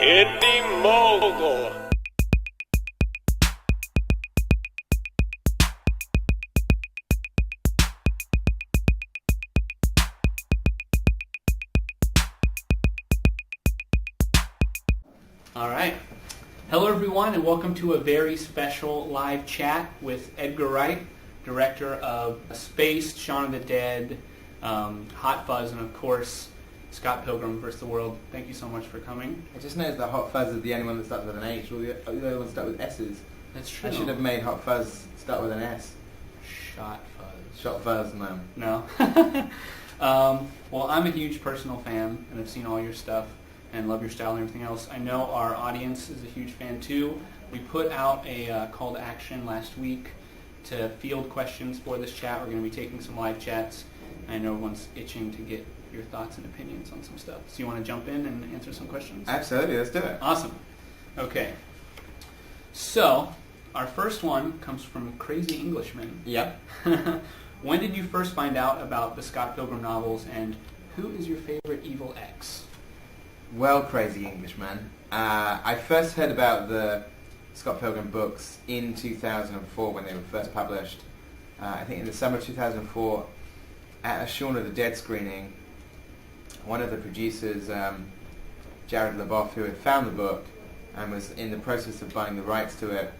Indy Mogul. All right. Hello, everyone, and welcome to a very special live chat with Edgar Wright, director of Space, Shaun of the Dead, Hot Fuzz, and of course, Scott Pilgrim vs. the World. Thank you so much for coming. I just noticed that Hot Fuzz is the only one that starts with an H. All the other ones start with S's. That's true. I should have made Hot Fuzz start with an S. Shot Fuzz. Shot Fuzz, man. No. Well, I'm a huge personal fan, and I've seen all your stuff and love your style and everything else. I know our audience is a huge fan too. We put out a call to action last week to field questions for this chat. We're going to be taking some live chats. I know everyone's itching to get your thoughts and opinions on some stuff. So you want to jump in and answer some questions? Absolutely, let's do it. Awesome. Okay. So, our first one comes from Crazy Englishman. Yep. When did you first find out about the Scott Pilgrim novels, and who is your favorite evil ex? Well, Crazy Englishman. I first heard about the Scott Pilgrim books in 2004 when they were first published. I think in the summer of 2004 at a Shaun of the Dead screening. One of the producers, Jared Leboff, who had found the book and was in the process of buying the rights to it,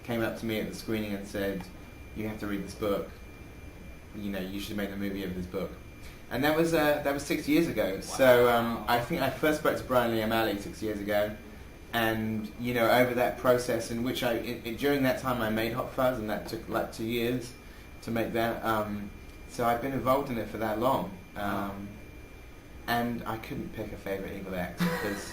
came up to me at the screening and said, "You have to read this book. You know, you should make a movie of this book." And that was 6 years ago. Wow. So I think I first spoke to Brian Lee O'Malley 6 years ago, and you know, over that process in which during that time I made Hot Fuzz, and that took like 2 years to make that. So I've been involved in it for that long. And I couldn't pick a favourite evil ex because,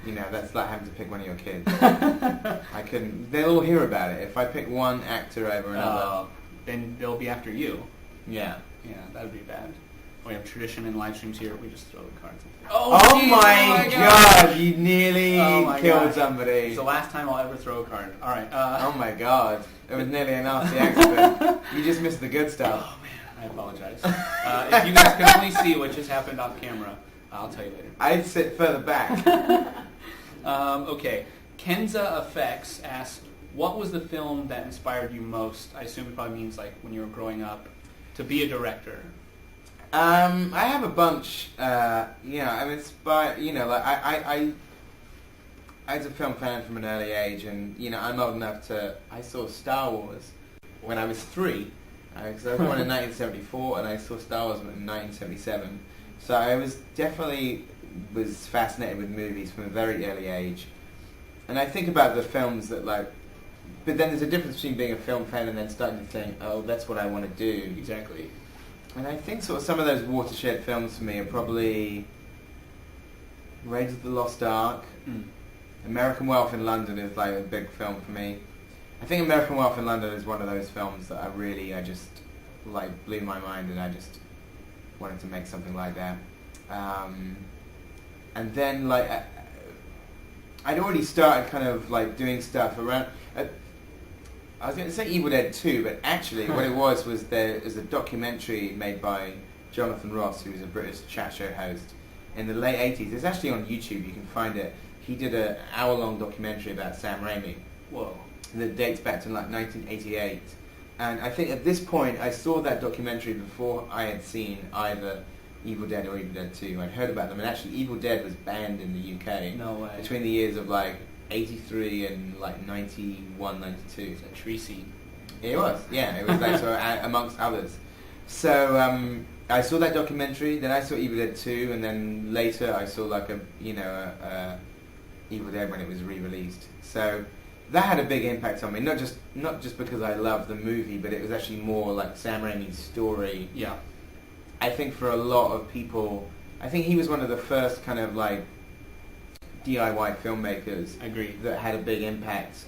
you know, that's like having to pick one of your kids. I couldn't. They'll all hear about it. If I pick one actor over another, then they'll be after you. Yeah. Yeah, that would be bad. We have tradition in live streams here. We just throw the cards. Oh my God! You nearly killed somebody. It's the last time I'll ever throw a card. All right. Oh my God! It was nearly a nasty accident. You just missed the good stuff. Oh man. I apologize. If you guys could only see what just happened off camera, I'll tell you later. I'd sit further back. Okay. Kenza Effects asks, what was the film that inspired you most? I assume it probably means like when you were growing up, to be a director. I have a bunch. I'm inspired. You know, like I was a film fan from an early age, and you know, I'm old enough to. I saw Star Wars when I was 3. Because I was born in 1974 and I saw Star Wars in 1977. So I was fascinated with movies from a very early age. And I think about the films that but then there's a difference between being a film fan and then starting to think, oh, that's what I want to do. Exactly. And I think sort of some of those watershed films for me are probably Raiders of the Lost Ark. American Wealth in London is like a big film for me. I think American Wealth in London is one of those films that I just like blew my mind, and I just wanted to make something like that. And then like I'd already started kind of like doing stuff around. I was going to say Evil Dead 2, but actually what it was there is a documentary made by Jonathan Ross, who was a British chat show host in the late 80s. It's actually on YouTube. You can find it. He did an hour-long documentary about Sam Raimi. Whoa. That dates back to like 1988, and I think at this point I saw that documentary before I had seen either Evil Dead or Evil Dead 2. I'd heard about them, and actually Evil Dead was banned in the UK. No way. Between the years of like 83 and like 91, 92. It's a tree seed. It was, yeah. It was like so amongst others. So I saw that documentary, then I saw Evil Dead 2, and then later I saw like Evil Dead when it was re-released. So that had a big impact on me, not just because I loved the movie, but it was actually more like Sam Raimi's story. Yeah. I think for a lot of people, I think he was one of the first kind of like DIY filmmakers. I agree. That had a big impact.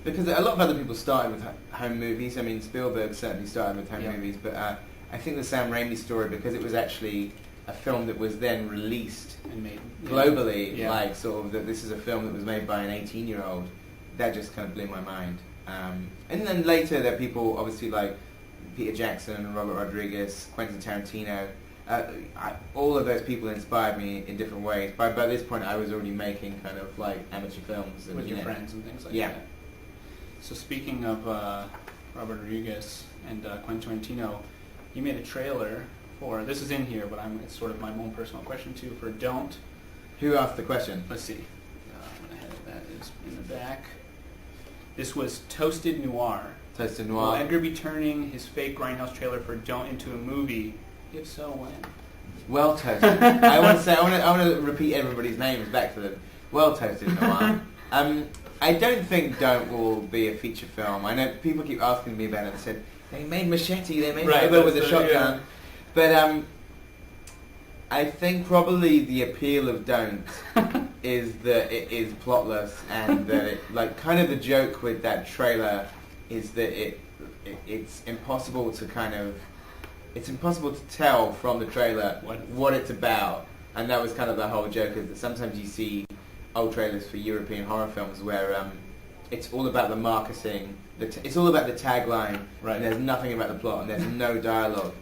Because a lot of other people started with home movies. I mean, Spielberg certainly started with home movies, but I think the Sam Raimi story, because it was actually a film that was then released and made globally, like sort of that this is a film that was made by an 18-year-old. That just kind of blew my mind. And then later there are people obviously like Peter Jackson, Robert Rodriguez, Quentin Tarantino, All of those people inspired me in different ways. By this point, I was already making kind of like amateur films and, with your friends and things like yeah. that. So speaking of Robert Rodriguez and Quentin Tarantino, you made a trailer for, this is in here, but it's sort of my own personal question too, for Don't. Who asked the question? Let's see. That is in the back. This was Toasted Noir. Toasted Noir. Will Edgar be turning his fake Grindhouse trailer for Don't into a movie? If so, when? Well Toasted. I want to repeat everybody's names back to them. Well Toasted Noir. I don't think Don't will be a feature film. I know people keep asking me about it. They said they made Machete, they made Hobo with a shotgun, but I think probably the appeal of Don't is that it is plotless, and that it, like, kind of the joke with that trailer is that it's impossible to tell from the trailer what it's about, and that was kind of the whole joke, is that sometimes you see old trailers for European horror films where it's all about the marketing, it's all about the tagline, right, and there's nothing about the plot, and there's no dialogue.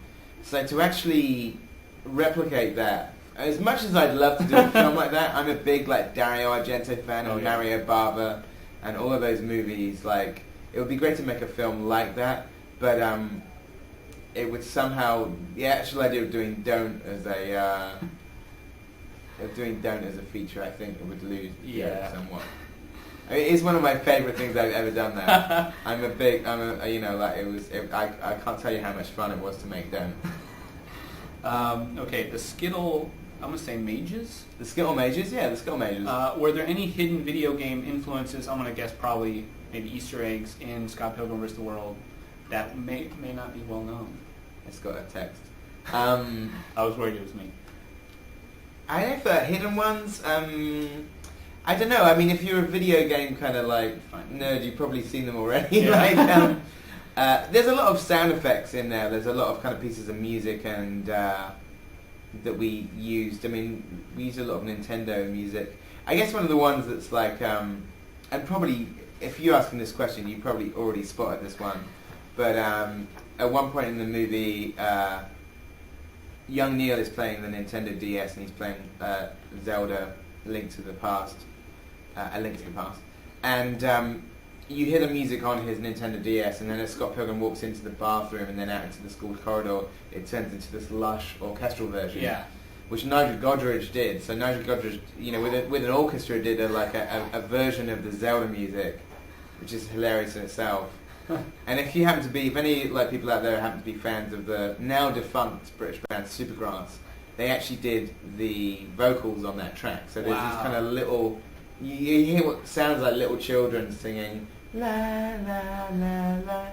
So to actually replicate that, as much as I'd love to do a film like that, I'm a big like Dario Argento fan, and Mario Bava, and all of those movies. Like, it would be great to make a film like that, but it would somehow, the actual idea of doing Don't as a feature, I think it would lose somewhat. I mean, it's one of my favourite things I've ever done now. I can't tell you how much fun it was to make Don't. Okay, the Skittle, I'm going to say Mages? The Skittle Mages, yeah, the Skittle Mages. Were there any hidden video game influences, I'm going to guess probably maybe Easter eggs, in Scott Pilgrim vs. the World that may not be well known? It's got a text. I was worried it was me. I know for hidden ones, I don't know. I mean, if you're a video game kind of like nerd, you've probably seen them already. Yeah. There's a lot of sound effects in there. There's a lot of kind of pieces of music and that we used. I mean, we used a lot of Nintendo music. I guess one of the ones that's like, and probably if you're asking this question, you probably already spotted this one. But at one point in the movie, young Neil is playing the Nintendo DS, and he's playing Zelda: A Link to the Past, and you hear the music on his Nintendo DS, and then as Scott Pilgrim walks into the bathroom and then out into the school corridor, it turns into this lush orchestral version. Yeah. Which Nigel Godrich did. So Nigel Godrich, with an orchestra, did a version of the Zelda music, which is hilarious in itself. And if any people out there happen to be fans of the now defunct British band Supergrass, they actually did the vocals on that track. So there's this kind of little, you hear what sounds like little children singing la la la la,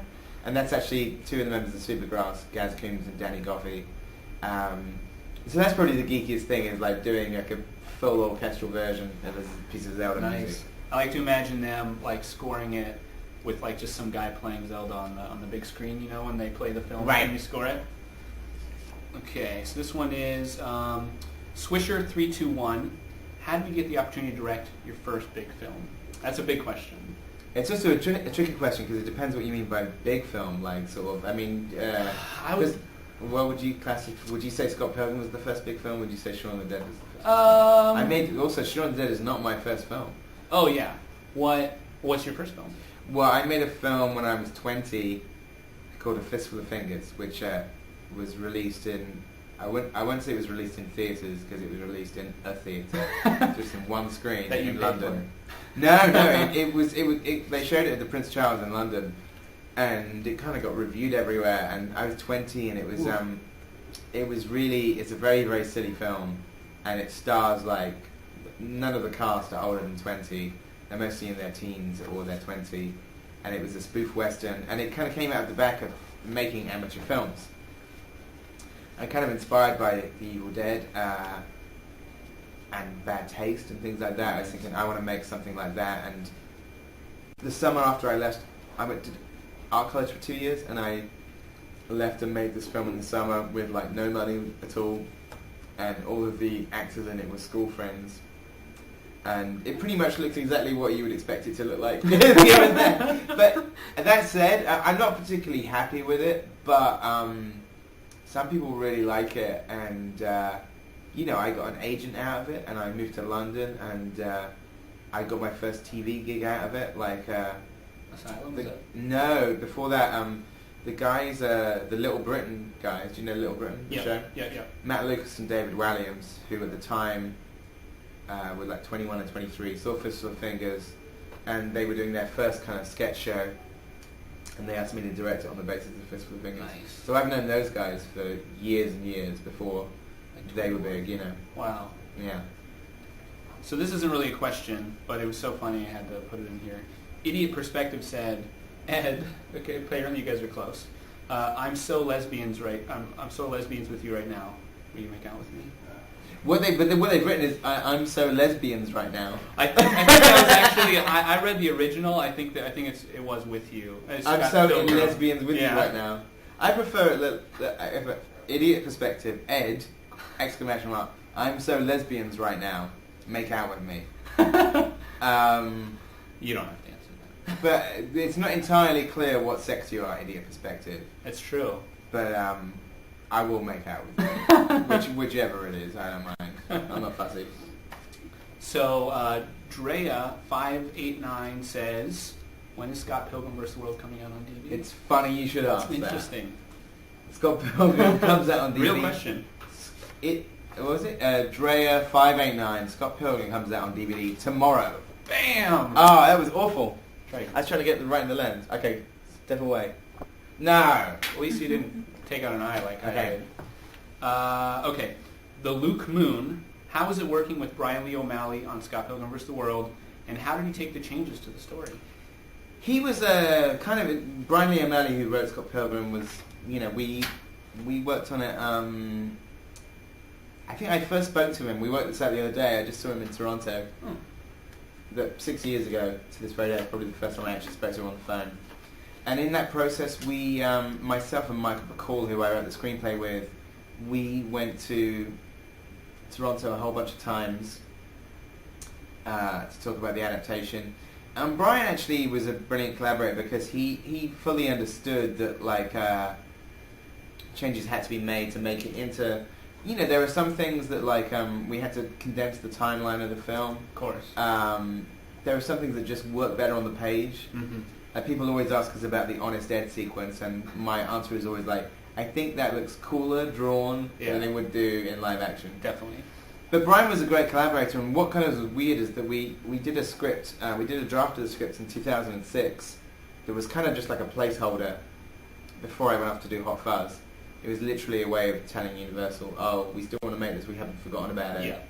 and that's actually two of the members of Supergrass, Gaz Coombs and Danny Goffey. So that's probably the geekiest thing, is like doing like a full orchestral version of a piece of Zelda music. I like to imagine them like scoring it with like just some guy playing Zelda on the big screen, when they play the film, right, and you score it. Okay, so this one is Swisher321. How did you get the opportunity to direct your first big film? That's a big question. It's also a tricky question, because it depends what you mean by big film. Like, sort of, I mean, what would you classify? Would you say Scott Pilgrim was the first big film? Would you say Shaun of the Dead was the first? Shaun of the Dead is not my first film. Oh yeah. What's your first film? Well, I made a film when I was 20 called A Fistful of Fingers, which was released in, I won't say it was released in theatres, because it was released in a theatre, just in one screen in London. No, they showed it at the Prince Charles in London, and it kind of got reviewed everywhere, and I was 20, and it's a very, very silly film, and it stars like, none of the cast are older than 20, they're mostly in their teens or their 20, and it was a spoof western, and it kind of came out of the back of making amateur films. I'm kind of inspired by The Evil Dead and Bad Taste and things like that. I was thinking, I want to make something like that, and the summer after I left, I went to art college for 2 years, and I left and made this film in the summer with like no money at all, and all of the actors in it were school friends. And it pretty much looks exactly what you would expect it to look like. But that said, I'm not particularly happy with it, but some people really like it, and I got an agent out of it, and I moved to London, and I got my first TV gig out of it. Asylum? No, before that, the guys, the Little Britain guys. Do you know Little Britain? The show? Yeah. Matt Lucas and David Walliams, who at the time were like 21 and 23, saw Fistful of Fingers, and they were doing their first kind of sketch show, and they asked me to direct it on the basis of Fistful of Fingers. Nice. So I've known those guys for years and years before they were big, Wow. Yeah. So this isn't really a question, but it was so funny I had to put it in here. Idiot Perspective said, Ed, okay, apparently you guys are close. I'm so lesbians with you right now. Will you make out with me? What they've written is, I'm so lesbians right now. I think that was actually, I read the original. I think it was with you. I'm so in lesbians with you right now. I prefer it, Idiot Perspective, Ed, exclamation mark, I'm so lesbians right now. Make out with me. You don't have to answer that. But it's not entirely clear what sex you are, Idiot Perspective. It's true. But I will make out with you. Whichever it is, I don't mind. I'm not fussy. So Drea589 says, when is Scott Pilgrim vs. the World coming out on DVD? It's funny you should ask that. Interesting. Scott Pilgrim comes out on DVD. Real question. What was it? Drea589. Scott Pilgrim comes out on DVD tomorrow. Bam! Oh, that was awful. Right. I was trying to get right in the lens. Okay, step away. No. At least you didn't take out an eye like I did. Okay. The Luke Moon. How is it working with Brian Lee O'Malley on Scott Pilgrim vs. the World, and how did he take the changes to the story? He was Brian Lee O'Malley, who wrote Scott Pilgrim, was, we worked on it. I think I first spoke to him. We worked this out the other day. I just saw him in Toronto. 6 years ago to this very day. Probably the first time I actually spoke to him on the phone. And in that process, we, myself and Michael Bacall, who I wrote the screenplay with, we went to Toronto a whole bunch of times to talk about the adaptation. And Brian actually was a brilliant collaborator because he fully understood that changes had to be made to make it into. There are some things that we had to condense the timeline of the film. Of course. There are some things that just work better on the page. Mm-hmm. People always ask us about the Honest Ed sequence, and my answer is always I think that looks cooler drawn than it would do in live action. Definitely. But Brian was a great collaborator, and what kind of was weird is that we did a script, we did a draft of the script in 2006. There was kind of just like a placeholder before I went off to do Hot Fuzz. It was literally a way of telling Universal, oh, we still want to make this, we haven't forgotten about it. Yeah.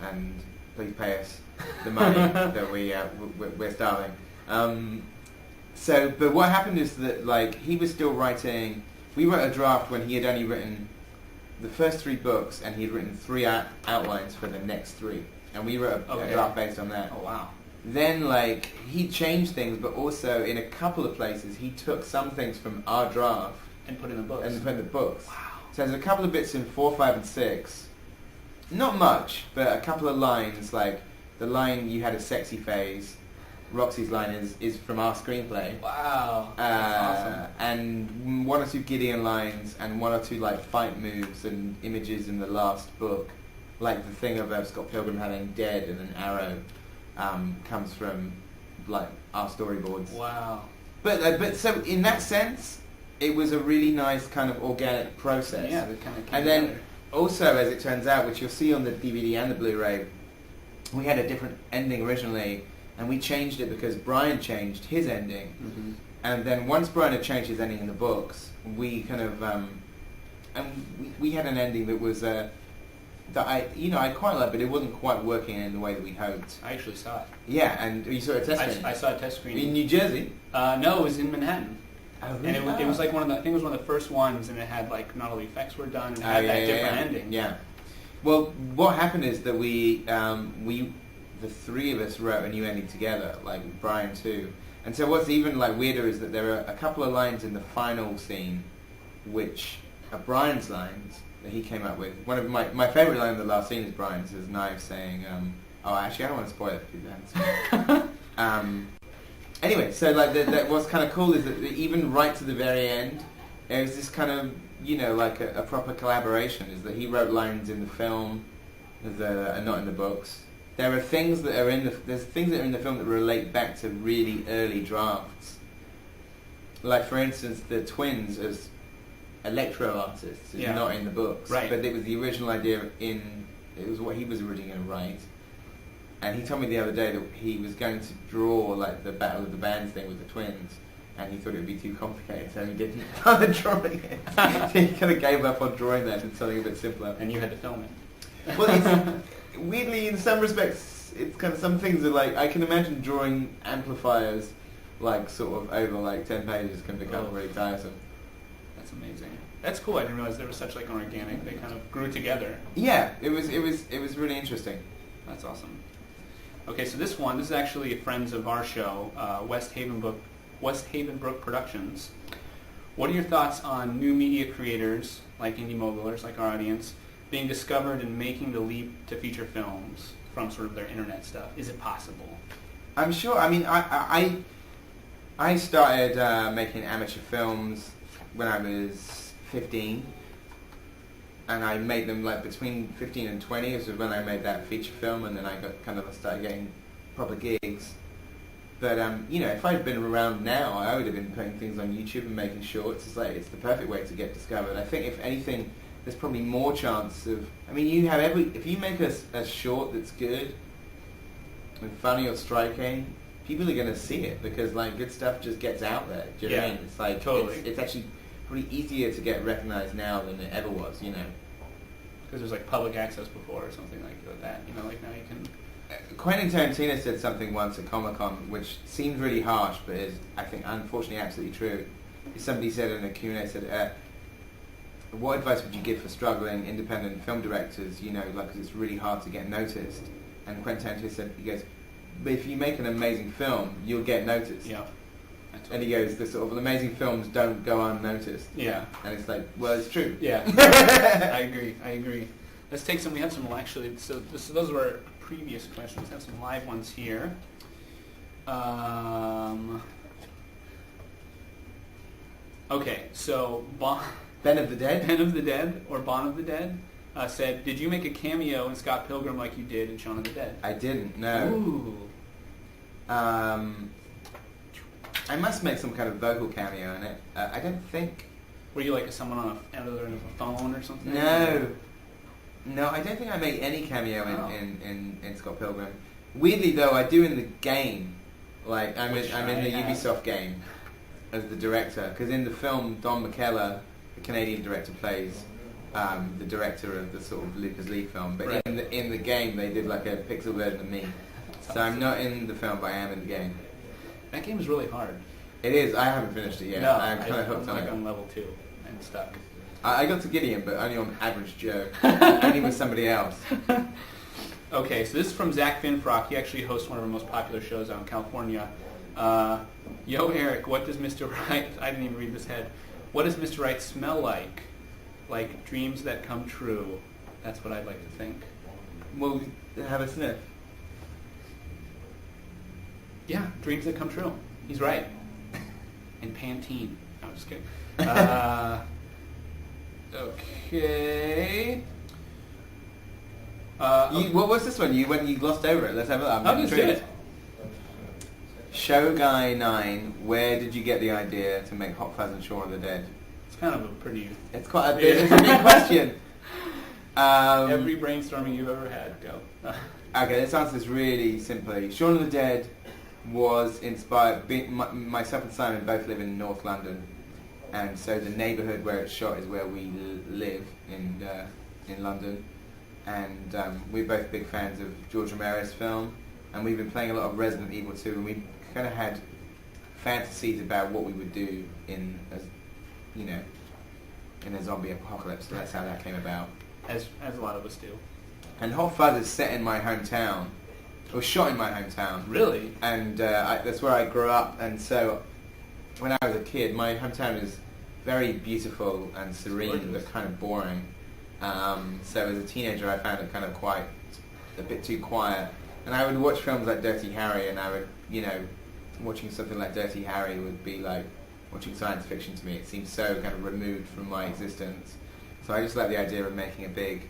And please pay us the money that we're starving. But what happened is that he was still writing. We wrote a draft when he had only written the first 3 books, and he had written 3 outlines for the next 3, and we wrote a draft based on that. Oh wow! Then he changed things, but also in a couple of places he took some things from our draft and put in the books. Wow! So there's a couple of bits in 4, 5, and 6. Not much, but a couple of lines, like the line "You had a sexy phase." Roxy's line is from our screenplay. Wow, that's awesome. And 1 or 2 Gideon lines, and 1 or 2 fight moves and images in the last book, like the thing of Scott Pilgrim having dead and an arrow, comes from our storyboards. Wow. But so in that sense, it was a really nice kind of organic process. Yeah, that kind of came and together. Then also, as it turns out, which you'll see on the DVD and the Blu-ray, we had a different ending originally. And we changed it because Brian changed his ending. Mm-hmm. And then once Brian had changed his ending in the books, we kind of, we had an ending that was, that I quite liked, but it wasn't quite working in the way that we hoped. I actually saw it. Yeah, and you saw a test screening? I saw a test screening. In New Jersey? No, it was in Manhattan. Oh, really? And it was like I think it was one of the first ones, and it had not all the effects were done, and it had that different ending. Yeah. Well, what happened is that we the 3 of us wrote a new ending together, Brian too. And so what's even weirder is that there are a couple of lines in the final scene which are Brian's lines that he came up with. One of my favourite line in the last scene is Brian's, is Knives saying, actually I don't want to spoil it for people then. Anyway, so what's kind of cool is that even right to the very end, there was this kind of like a proper collaboration, is that he wrote lines in the film that are not in the books. There are things that are in the film that relate back to really early drafts. Like, for instance, the twins as electro artists is not in the books, right? But it was the original idea it was what he was originally going to write. And he told me the other day that he was going to draw like the Battle of the Bands thing with the twins, and he thought it would be too complicated, so he didn't bother drawing it. So he kind of gave up on drawing that and did something a bit simpler. And you had to film it. Well, it's, weirdly, in some respects, it's kind of, some things are like, I can imagine drawing amplifiers like sort of over like 10 pages can become really tiresome. That's amazing. That's cool. I didn't realize there was such like an organic. They kind of grew together. Yeah, it was really interesting. That's awesome. Okay, so this is actually friends of our show, West Havenbrook Productions. What are your thoughts on new media creators like Indy Mogulers, like our audience, being discovered and making the leap to feature films from sort of their internet stuff? Is it possible? I'm sure. I mean, I started making amateur films when I was 15, and I made them like between 15 and 20. This was when I made that feature film, and then I started getting proper gigs. But if I'd been around now, I would have been putting things on YouTube and making shorts. It's the perfect way to get discovered. I think if anything, there's probably more chance of. I mean, if you make a short that's good and funny or striking, people are going to see it because like good stuff just gets out there. Do you know what I mean? It's like totally. It's actually probably easier to get recognized now than it ever was. Because there's like public access before or something like that. Like now you can. Quentin Tarantino said something once at Comic-Con which seemed really harsh, but is, I think, unfortunately absolutely true. Somebody said in a Q&A, said, what advice would you give for struggling independent film directors, because it's really hard to get noticed? And Quentin Tarantino said, he goes, but if you make an amazing film, you'll get noticed. Yeah. And he goes, the sort of amazing films don't go unnoticed. Yeah. And it's like, well, it's true. Yeah. I agree. Let's take some, we have some, actually, so those were previous questions. We have some live ones here. Okay, so Ben of the Dead? Ben of the Dead, or Bon of the Dead, said, did you make a cameo in Scott Pilgrim like you did in Shaun of the Dead? I didn't, no. Ooh. I must make some kind of vocal cameo in it. I don't think... Were you like someone on the other end of a phone or something? No, I don't think I made any cameo in Scott Pilgrim. Weirdly though, I do in the game. Like I'm in the Ubisoft game as the director, because in the film Don McKellar, the Canadian director, plays the director of the sort of Lucas Lee film. But right. in the game they did like a pixel version of me. So I'm not in the film, but I am in the game. That game is really hard. It is. I haven't finished it yet. No, I'm kind of hooked on like it. on level 2 and stuck. I got to Gideon, but only on Average Joe. Only with somebody else. Okay, so this is from Zach Finfrock. He actually hosts one of our most popular shows out in California. Yo, Eric, what does Mr. Wright... I didn't even read this head. What does Mr. Wright smell like? Like dreams that come true. That's what I'd like to think. Well, have a sniff. Yeah, dreams that come true. He's right. And Pantene. No, I'm just kidding. Okay. What was this one? When you glossed over it? Let's have a look. I'll just do it. Show Guy 9, where did you get the idea to make Hot Fuzz and Shaun of the Dead? It's kind of a pretty... It's quite a big, it's a big question. Every brainstorming you've ever had, go. Okay, let's answer this really simply. Shaun of the Dead was inspired... myself and Simon both live in North London. And so the neighbourhood where it's shot is where we live in London, and we're both big fans of George Romero's film, and we've been playing a lot of Resident Evil 2, and we kind of had fantasies about what we would do in a zombie apocalypse. So that's how that came about. As a lot of us do. And Hot Fuzz is set in my hometown. It was shot in my hometown. Really? And that's where I grew up, and so. When I was a kid, my hometown is very beautiful and serene, but kind of boring. So as a teenager, I found it kind of a bit too quiet. And I would watch films like Dirty Harry, and I would, watching something like Dirty Harry would be like watching science fiction to me. It seems so kind of removed from my existence. So I just like the idea of making a big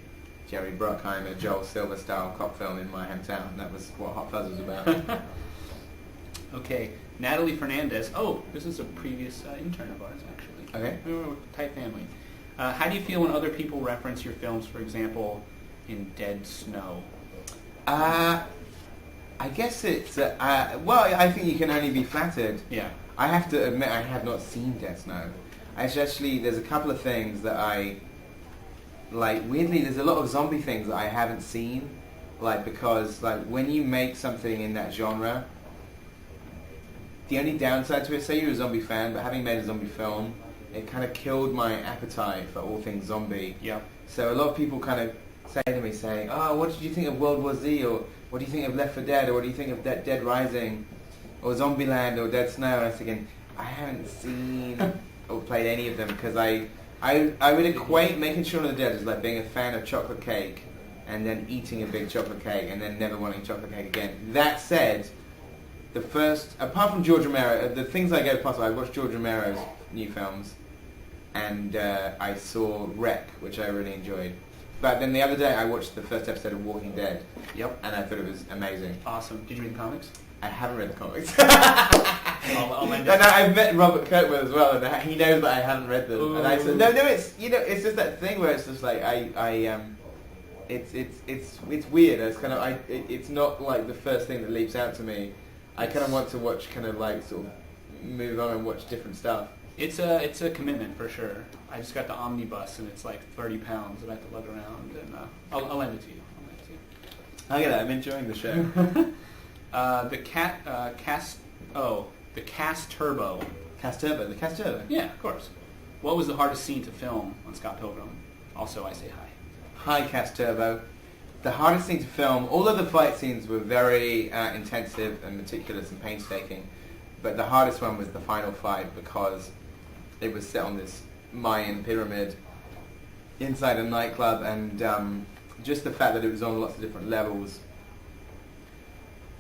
Jerry Bruckheimer, Joel Silver style cop film in my hometown. That was what Hot Fuzz was about. Okay, Natalie Fernandez. Oh, this is a previous intern of ours, actually. Okay. We were tight family. How do you feel when other people reference your films, for example, in Dead Snow? I guess it's... well, I think you can only be flattered. Yeah. I have to admit I have not seen Dead Snow. Actually, there's a couple of things that I... Like, weirdly, there's a lot of zombie things that I haven't seen. Like, because, like, when you make something in that genre, the only downside to it, say you're a zombie fan, but having made a zombie film, it kind of killed my appetite for all things zombie. Yeah. So a lot of people kind of say to me, saying, "Oh, what did you think of World War Z?" or "What do you think of Left 4 Dead?" or "What do you think of Dead Rising?" or Zombieland or Dead Snow? And I was thinking, I haven't seen or played any of them because I would equate making Shaun of the Dead as like being a fan of chocolate cake and then eating a big chocolate cake and then never wanting chocolate cake again. That said, the first, apart from George Romero, the things I go past, I watched George Romero's new films, and I saw Wreck, which I really enjoyed. But then the other day I watched the first episode of Walking Dead. Yep. And I thought it was amazing. Awesome. Did you read the comics? I haven't read the comics. I'll end And I've met Robert Kirkman as well, and he knows that I haven't read them. Ooh. And I said, no, it's it's just that thing where it's just like it's weird. It's kind of it's not like the first thing that leaps out to me. I kind of want to watch, kind of like sort of move on and watch different stuff. It's a commitment for sure. I just got the omnibus and it's like 30 pounds that I have to lug around, and I'll lend it to you. Look at that, I'm enjoying the show. The Cast Turbo. The Cast Turbo. Yeah, of course. What was the hardest scene to film on Scott Pilgrim? Also, I say hi. Hi, Cast Turbo. The hardest scene to film, all of the fight scenes were very intensive and meticulous and painstaking, but the hardest one was the final fight because it was set on this Mayan pyramid inside a nightclub, and just the fact that it was on lots of different levels.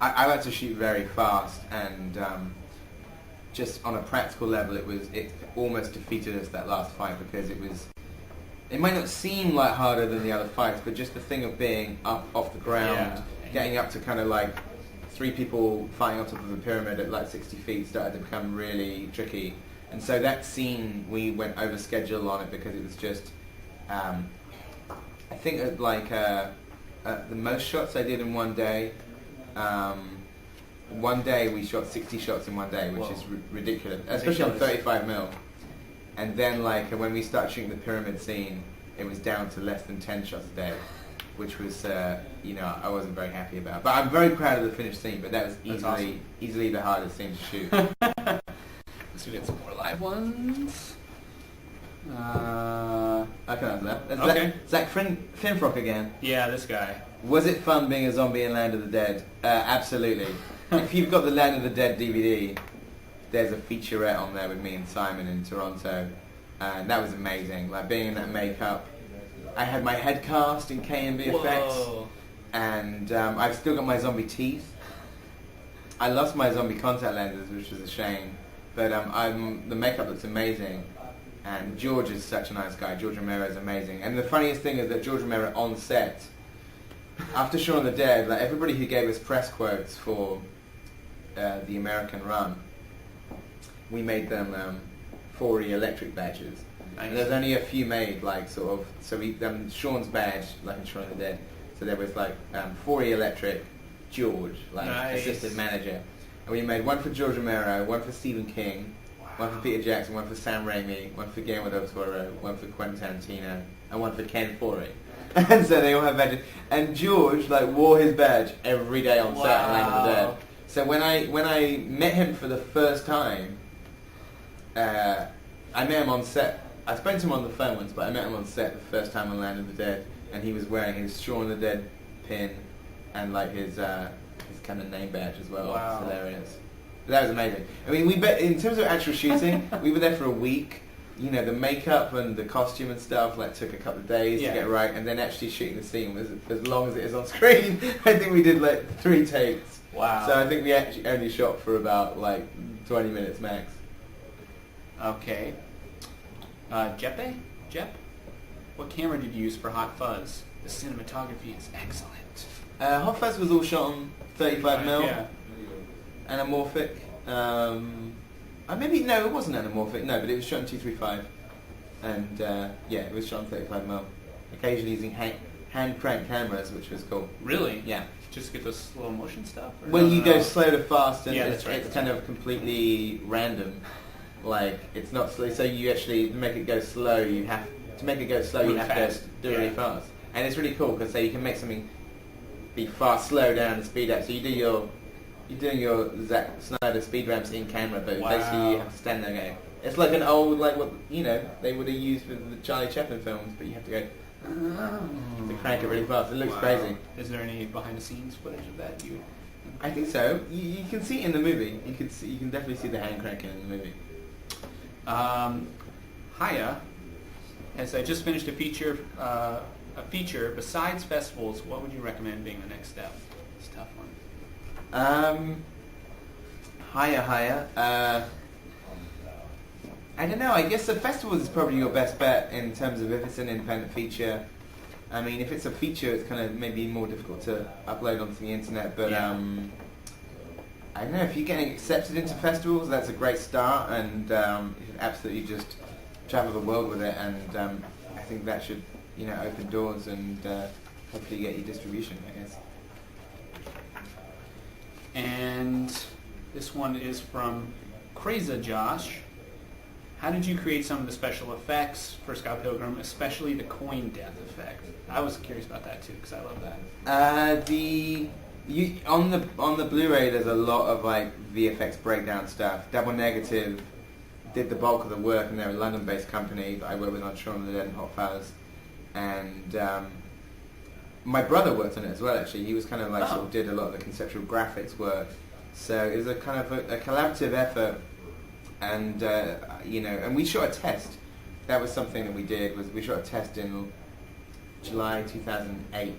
I like to shoot very fast, and just on a practical level, it almost defeated us that last fight because it might not seem like harder than the other fights, but just the thing of being up off the ground, getting up to kind of like 3 people fighting on top of a pyramid at like 60 feet started to become really tricky. And so that scene, we went over schedule on it because it was just, I think the most shots I did in one day. One day we shot 60 shots in one day, which is ridiculous, especially on 35mm. And then like when we started shooting the pyramid scene, it was down to less than 10 shots a day, which was I wasn't very happy about. But I'm very proud of the finished scene. But that was easily the hardest scene to shoot. Let's get some more live ones. I can answer that. That's Okay. Zach Finfrock again. Yeah, this guy. Was it fun being a zombie in Land of the Dead? Absolutely. If you've got the Land of the Dead DVD, there's a featurette on there with me and Simon in Toronto, and that was amazing. Like being in that makeup. I had my head cast in K&B effects, and I've still got my zombie teeth. I lost my zombie contact lenses, which is a shame, but the makeup looks amazing. And George is such a nice guy. George Romero is amazing. And the funniest thing is that George Romero on set, after Shaun of the Dead, like everybody who gave us press quotes for the American run, we made them 4E electric badges. Nice. And there's only a few made, like sort of. So we Shaun's badge, like in Shaun of the Dead. So there was like 4E electric George, like Nice. assistant manager, and we made one for George Romero, one for Stephen King. One for Peter Jackson, one for Sam Raimi, one for Guillermo del Toro, one for Quentin Tarantino, and one for Ken Foree. And so they all have badges. And George like wore his badge every day on set on Land of the Dead. So when I met him for the first time, I met him on set. I spoke to him on the phone once, but I met him on set the first time on Land of the Dead, and he was wearing his Shaun of the Dead pin and like his kind of name badge as well. Wow. It's hilarious. That was amazing. I mean, in terms of actual shooting, we were there for a week. You know, the makeup and the costume and stuff like took a couple of days to get right, and then actually shooting the scene was as long as it is on screen. I think we did like 3 takes. Wow. So I think we actually only shot for about like 20 minutes max. Okay. Jeppe? Jep? What camera did you use for Hot Fuzz? The cinematography is excellent. Hot Fuzz was all shot on 35mm. Yeah. Anamorphic. Maybe, no, it wasn't anamorphic, no, but it was shot in 235. And, it was shot on 35mm. Occasionally using hand crank cameras, which was cool. Really? Yeah. Just get the slow motion stuff? Or Well, you go slow to fast, and that's right. it's kind of completely random. Like, it's not slow, so you actually, to make it go slow, you have to Really do fast. it really fast. And it's really cool, because you can make something be fast, slow down, and speed up. So you're doing your Zack Snyder speed ramps in camera, but basically you have to stand there going. It's like an old, like what, they would have used with the Charlie Chaplin films, but you have to go to crank it really fast. It looks crazy. Is there any behind-the-scenes footage of that? I think so. You can see it in the movie. You can definitely see the hand cranking in the movie. Hiya, as I just finished a feature. Besides festivals, what would you recommend being the next step? It's a tough one. Hiya. I don't know. I guess the festival is probably your best bet in terms of if it's an independent feature. I mean, if it's a feature, it's kind of maybe more difficult to upload onto the internet. But I don't know. If you're getting accepted into festivals, that's a great start, and you should absolutely just travel the world with it. And I think that should, open doors and hopefully get you distribution, I guess. And this one is from Crazy Josh. How did you create some of the special effects for Scott Pilgrim, especially the coin death effect? I was curious about that too, because I love that. On the Blu-ray, there's a lot of like VFX breakdown stuff. Double Negative did the bulk of the work, and they're a London-based company that I work with on Shaun of the Dead and Hot Fuzz. And my brother worked on it as well. Actually, he was kind of like sort of did a lot of the conceptual graphics work. So it was a kind of a collaborative effort. And and we shot a test. That was something that we did. We shot a test in July 2008,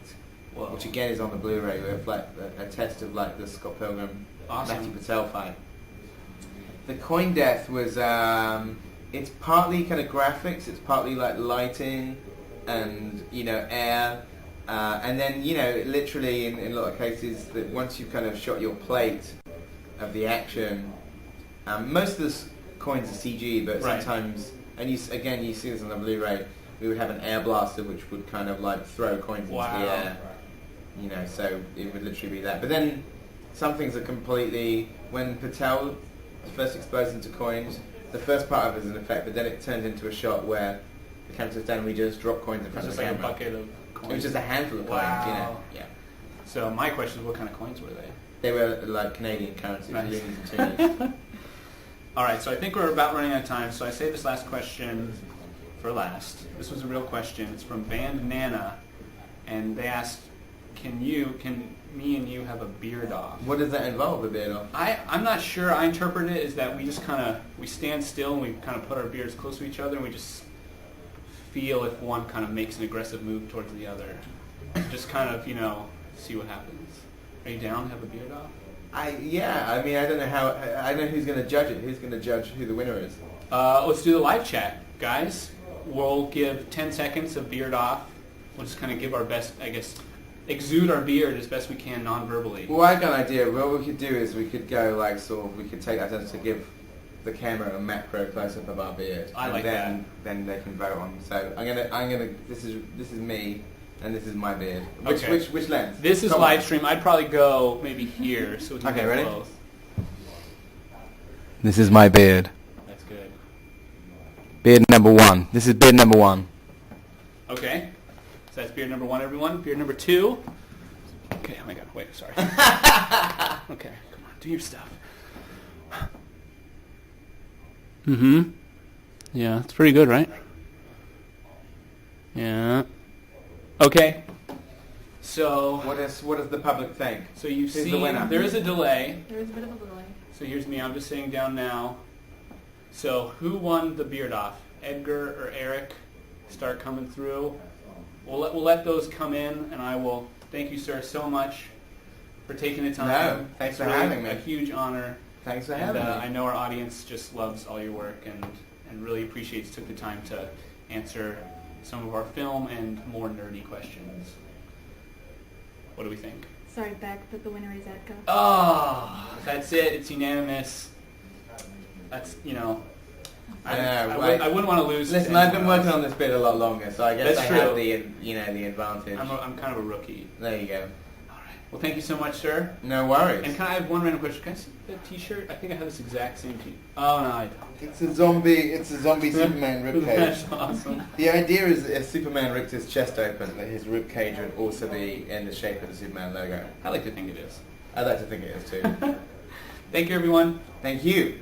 which again is on the Blu-ray with like a test of like the Scott Pilgrim Matthew Patel fight. The coin death was it's partly kind of graphics. It's partly like lighting and air, and then literally in a lot of cases that once you've kind of shot your plate of the action. Most of the coins are CG, but sometimes, and you see this on the Blu-ray, we would have an air blaster which would kind of like throw coins into the air, so it would literally be that. But then some things are completely, when Patel first exposed into coins, the first part of it is an effect, but then it turns into a shot where the camera sits down and we just drop coins in front of the camera. It was just like a bucket of coins. It was just a handful of coins, Yeah. So my question is, what kind of coins were they? They were like Canadian currency, loonies and toonies. All right, so I think we're about running out of time, so I saved this last question for last. This was a real question. It's from Band Nana, and they asked, can me and you have a beard off? What does that involve, a beard off? I'm not sure. I interpret it as that we just we stand still and we kind of put our beards close to each other and we just feel if one kind of makes an aggressive move towards the other. Just kind of, see what happens. Are you down to have a beard off? I don't know how. I know who's going to judge it. Who's going to judge who the winner is? Let's do the live chat, guys. We'll give 10 seconds of beard off. We'll just kind of give our best, I guess, exude our beard as best we can non-verbally. Well, I got an idea. What we could do is we could go we could take that to give the camera a macro close-up of our beard. I like that. Then they can vote on. So I'm gonna. This is me. And this is my beard. Which lens? This is live stream. I'd probably go maybe here. So we can okay, ready? Both. This is my beard. That's good. Beard number 1. This is beard number 1. Okay. So that's beard number 1, everyone. Beard number 2. Okay, oh my god, wait, sorry. Okay, come on, do your stuff. Yeah, it's pretty good, right? Yeah. Okay. So what does the public think? So you've Who's seen the winner? There is a delay. There is a bit of a delay. So here's me. I'm just sitting down now. So who won the beard off? Edgar or Eric? Start coming through. We'll let those come in, and I will thank you, sir, so much for taking the time. No, thanks for having me. A huge honor. Thanks for having me. I know our audience just loves all your work, and and really appreciates took the time to answer some of our film and more nerdy questions. What do we think? Sorry, Beck, but the winner is Edgar. Oh, that's it. It's unanimous. That's, I wouldn't want to lose. Listen, I've been working on this bit a lot longer, so I guess That's I true. have the advantage. I'm kind of a rookie. There you go. All right. Well, thank you so much, sir. No worries. And can I have one random question? Can I see the T-shirt? I think I have this exact same T. Oh no, I don't. It's a zombie Superman ribcage. That's awesome. The idea is that if Superman ripped his chest open, that his ribcage would also be in the shape of the Superman logo. I like to think it is. I'd like to think it is too. Thank you, everyone. Thank you.